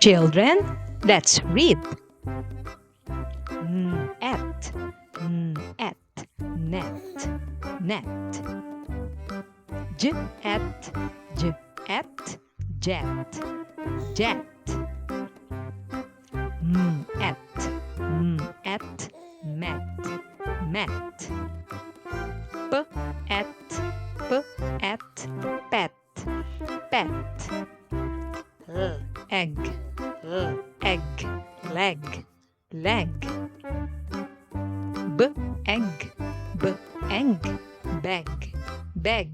Children, let's read. At, net, net. J at, jet, jet. At, met, met. P at, pet, pet. Egg, egg, leg, leg. B egg, bag, bag.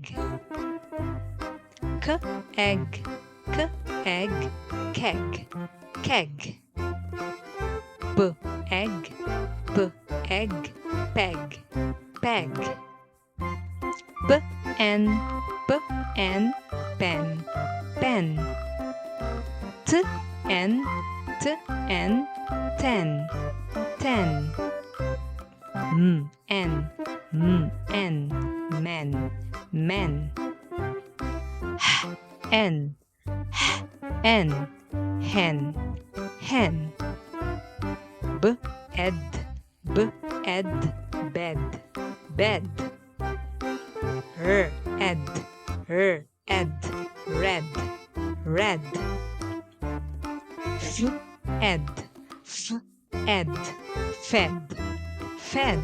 K egg, keg, keg. B egg, peg, peg. B n, pen, pen. T n, ten, ten. N, men, men. N, hen, hen. B ed, bed, bed. R ed, red, red. F ed, fed, fed.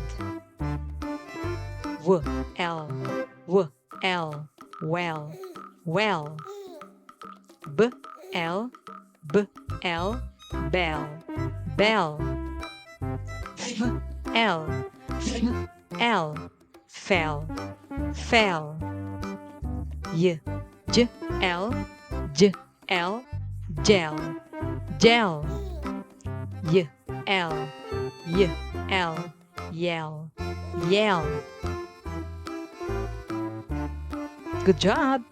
W l, well, well. B l, bell, bell. F l, fell, fell. Y l, gel, gel. Y l, yell, yell. Good job!